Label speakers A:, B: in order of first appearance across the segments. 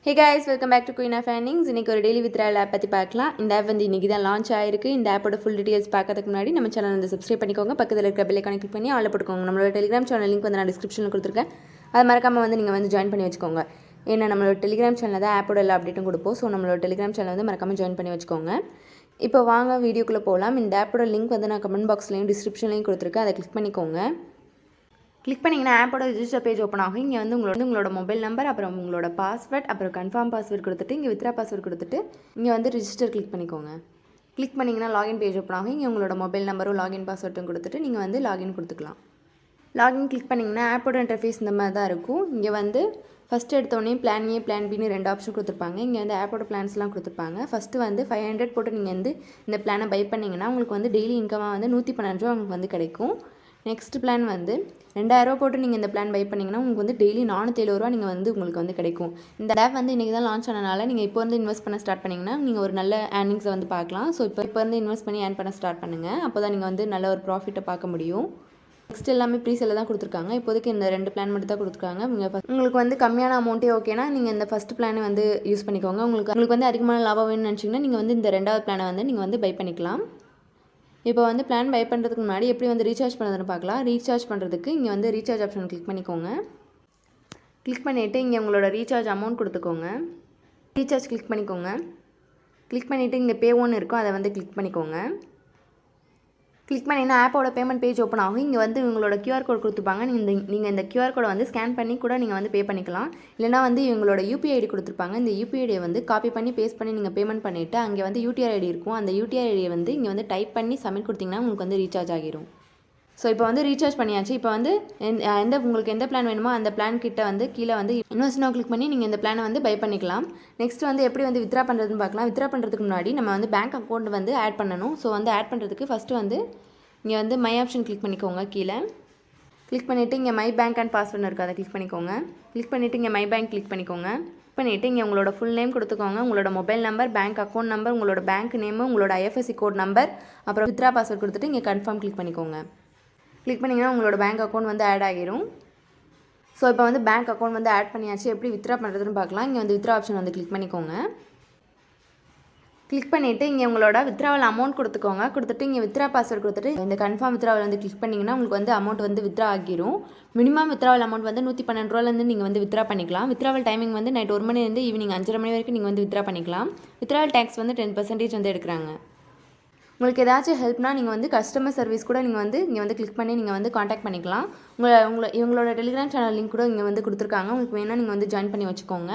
A: Hey guys, welcome back to Queen of Earnings. இன்னைக்கு ஒரு daily withdrawal app பற்றி பார்க்கலாம். இந்த ஆப் வந்து இன்றைக்கி தான் லான்ச் ஆயிருக்கு. இந்த ஆப்போட ஃபுல் டீடைல்ஸ் பார்க்கறதுக்கு முன்னாடி நம்ம சேனல் வந்து சப்ஸ்கிரைப் பண்ணிக்கோங்க. பக்கத்தில் இருக்க பெல் ஐகானை கிளிக் பண்ணி ஆல்ல போட்டுக்கோங்க. நம்மளோட டெலிகிராம் சேனல் லிங்க் வந்து நான் டிஸ்கிரிப்ஷனில் கொடுத்துருக்கேன். அதை மறக்காமல் வந்து நீங்கள் வந்து ஜாயின் பண்ணி வச்சுக்கோங்க. ஏன்னா நம்மளோட டெலிகிராம் சேனலில் தான் ஆப்போட எல்லா அப்டேட்டும் கொடுப்போம். ஸோ நம்மளோட டெலிகிராம் சேனல் வந்து மறக்காமல் ஜாயின் பண்ணி வச்சுக்கோங்க. இப்போ வாங்க வீடியோக்குள்ளே போகலாம். இந்த ஆப்போட லிங்க் வந்து நான் கமெண்ட் பாக்ஸ்லையும் டிஸ்கிரிப்ஷன்லையும் கொடுத்துருக்கேன். அதை கிளிக் பண்ணிக்கோங்க. கிளிக் பண்ணிங்கன்னா ஆப்போட ரிஜிஸ்டர் பேஜ் ஓப்பன் ஆகும். இங்கே வந்து உங்களோட மொபைல் நம்பர், அப்புறம் உங்களோட பாஸ்வேர்ட், அப்புறம் கன்ஃபார்ம் பாஸ்வேர்ட் கொடுத்துட்டு இங்கே வித்ரா பாஸ்வேர்ட் கொடுத்துட்டு இங்கே வந்து ரிஜிஸ்டர் கிளிக் பண்ணிக்கோங்க. கிளிக் பண்ணிங்கன்னா லாகின் பேஜ் ஓப்பன் ஆகும். இங்கே உங்களோட மொபைல் நம்பரும் லாகின் பாஸ்வேர்ட்டும் கொடுத்துட்டு நீங்கள் வந்து லாகின் கொடுத்துக்கலாம். லாகின் கிளிக் பண்ணிங்கன்னா ஆப்போட இன்டர்ஃபேஸ் இந்த மாதிரி தான் இருக்கும். இங்கே வந்து ஃபஸ்ட்டு எடுத்தோடனே plan A plan pin 2 option கொடுத்துருப்பாங்க. இங்கே வந்து ஆப்போட பிளான்ஸ்லாம் கொடுத்துருப்பாங்க. ஃபஸ்ட்டு வந்து 500 போட்டு நீங்கள் வந்து இந்த பிளானை பை பண்ணிங்கன்னா உங்களுக்கு வந்து டெய்லி இன்கமாக வந்து 112 ரூபா உங்களுக்கு வந்து கிடைக்கும். நெக்ஸ்ட் பிளான் வந்து 2000 போட்டு நீங்கள் இந்த பிளான் பை பண்ணிங்கன்னா உங்களுக்கு வந்து டெய்லி 407 ரூபா நீங்கள் வந்து உங்களுக்கு வந்து கிடைக்கும். இந்த ஆப் வந்து இன்றைக்கி தான் லான்ச் ஆனனால நீங்கள் இப்போ வந்து இன்வெஸ்ட் பண்ண ஸ்டார்ட் பண்ணிங்கன்னா நீங்கள் ஒரு நல்ல ஏர்னிங்ஸை வந்து பார்க்கலாம். ஸோ இப்போ வந்து இன்வெஸ்ட் பண்ணி ஏர்ன் பண்ண ஸ்டார்ட் பண்ணுங்கள். அப்போ தான் நீங்கள் வந்து நல்ல ஒரு ப்ராஃபிட்டை பார்க்க முடியும். நெக்ஸ்ட் எல்லாமே ப்ரீசெல்ல தான் கொடுத்துருக்காங்க. இப்போதைக்கு இந்த 2 பிளான் மட்டும் தான் கொடுத்துருக்காங்க. உங்களுக்கு வந்து கம்மியான அமௌண்ட்டே ஓகேனா நீங்கள் இந்த ஃபஸ்ட் பிளானை வந்து யூஸ் பண்ணிக்கோங்க. உங்களுக்கு வந்து அதிகமான லாபம் வேணும்னு நினச்சிங்கன்னா நீங்கள் வந்து இந்த 2வது பிளானை வந்து நீங்கள் வந்து பை பண்ணிக்கலாம். இப்போ வந்து பிளான் பை பண்ணுறதுக்கு முன்னாடி எப்படி வந்து ரீசார்ஜ் பண்ணுறதுன்னு பார்க்கலாம். ரீசார்ஜ் பண்ணுறதுக்கு இங்கே வந்து ரீசார்ஜ் ஆப்ஷன் கிளிக் பண்ணிக்கோங்க. கிளிக் பண்ணிவிட்டு இங்கே உங்களோட ரீசார்ஜ் அமௌண்ட் கொடுத்துக்கோங்க. ரீசார்ஜ் கிளிக் பண்ணிக்கோங்க. கிளிக் பண்ணிவிட்டு இங்கே பே ஒன்று இருக்கும், அதை வந்து கிளிக் பண்ணிக்கோங்க. கிளிக் பண்ணிங்கன்னா ஆப்போட பேமெண்ட் பேஜ் ஓப்பன் ஆகும். இங்கே வந்து உங்களோட கியூஆர் கோட் கொடுத்துருப்பாங்க. நீங்கள் இந்த கியூஆர் கோடை வந்து ஸ்கேன் பண்ணி கூட நீங்கள் வந்து பே பண்ணிக்கலாம். இல்லைனா வந்து இவங்களோட யூபிஐ ஐடி கொடுத்துருப்பாங்க. இந்த யூபிஐ ஐடியை வந்து காப்பி பண்ணி பேஸ்ட் பண்ணி நீங்கள் பேமெண்ட் பண்ணிவிட்டு அங்கே வந்து யூடிஆர் ஐடி இருக்கும். அந்த யூடிஆர் ஐடியை வந்து இங்கே வந்து டைப் பண்ணி சப்மிட் கொடுத்தீங்கன்னா உங்களுக்கு வந்து ரீசார்ஜ் ஆகிரும். ஸோ இப்போ வந்து ரீசார்ஜ் பண்ணியாச்சு. இப்போ வந்து உங்களுக்கு எந்த பிளான் வேணுமோ அந்த பிளான் கிட்ட வந்து கீழே வந்து இன்வெஸ்ட் நவ் கிளிக் பண்ணி நீங்கள் இந்த பிளானை வந்து பை பண்ணிக்கலாம். நெக்ஸ்ட் வந்து எப்படி வந்து வித்ரா பண்ணுறதுன்னு பார்க்கலாம். வித்ரா பண்ணுறதுக்கு முன்னாடி நம்ம வந்து பேங்க் அக்கௌண்ட் வந்து ஆட் பண்ணணும். ஸோ வந்து ஆட் பண்ணுறதுக்கு ஃபஸ்ட்டு வந்து இங்கே வந்து மை ஆப்ஷன் கிளிக் பண்ணிக்கோங்க. கீழே கிளிக் பண்ணிவிட்டு இங்கே மை பேங்க் அண்ட் பாஸ்வேர்டு இருக்குது, அதை கிளிக் பண்ணிக்கோங்க. கிளிக் பண்ணிவிட்டு இங்கே மை பேங்க் கிளிக் பண்ணிக்கோங்க. கிளிக் பண்ணிவிட்டு இங்கே உங்களோட ஃபுல் நேம் கொடுத்துக்கோங்க. உங்களோட mobile number, bank account number, உங்களோட பேங்க் நேமு, உங்களோட ஐஎஃப்எஸ்சி கோட் நம்பர், அப்புறம் வித்ரா பாஸ்வேர்ட் கொடுத்துட்டு இங்கே கன்ஃபார்ம் கிளிக் பண்ணிக்கோங்க. கிளிக் பண்ணிங்கன்னா உங்களோட பேங்க் அக்கௌண்ட் வந்து ஆட் ஆகிரும். ஸோ இப்போ வந்து பேங்க் அக்கௌண்ட் வந்து ஆட் பண்ணியாச்சு. எப்படி வித்ரா பண்ணுறதுன்னு பார்க்கலாம். இங்கே வந்து வித்ரா ஆப்ஷன் வந்து கிளிக் பண்ணிக்கோங்க. கிளிக் பண்ணிவிட்டு இங்கே உங்களோட வித்ராவல் அமௌண்ட் கொடுத்துட்டு இங்கே வித்ரா பாஸ்வேர்ட் கொடுத்துட்டு இந்த கன்ஃபார்ம் வித்ராவல் வந்து கிளிக் பண்ணிங்கன்னா உங்களுக்கு வந்து அமௌண்ட் வந்து வித்ரா ஆகிரும். மினிமம் வித்ராவல் அமௌண்ட் வந்து 112 ரூபாலேருந்து நீங்கள் வந்து வித்ரா பண்ணிக்கலாம். வித்ராவல் டைமிங் வந்து நைட் 1 மணிலேருந்து ஈவினிங் 5:30 மணி வரைக்கும் நீங்கள் வந்து வித்ரா பண்ணிக்கலாம். வித்ராவல் டேக்ஸ் வந்து 10% வந்து எடுக்கிறாங்க. உங்களுக்கு ஏதாச்சும் ஹெல்ப்னா நீங்கள் வந்து கஸ்டமர் சர்வீஸ் கூட நீங்கள் வந்து இங்கே வந்து கிளிக் பண்ணி நீங்கள் வந்து காண்டாக்ட் பண்ணிக்கலாம். இவங்களோட டெலிகிராம் சேனல் லிங்க் கூட இங்கே வந்து கொடுத்துருக்காங்க. உங்களுக்கு வேணால் நீங்கள் வந்து ஜாயின் பண்ணி வச்சுக்கோங்க.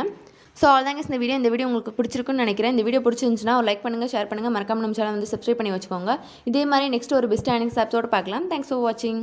A: ஸோ அவ்வளோதாங்க இந்த வீடியோ உங்களுக்கு பிடிச்சிருக்குன்னு நினைக்கிறேன். இந்த வீடியோ பிடிச்சிருந்துச்சுன்னா ஒரு லைக் பண்ணுங்கள், ஷேர் பண்ணுங்கள், மறக்காம நம்ம சேனல் வந்து சப்ஸ்கிரைப் பண்ணி வச்சுக்கோங்க. இதே மாதிரி நெக்ஸ்ட் ஒரு பெஸ்ட் ஏர்னிங்ஸ் ஆப்ஸோடு பார்க்கலாம். தேங்க்ஸ் ஃபார் வாட்சிங்.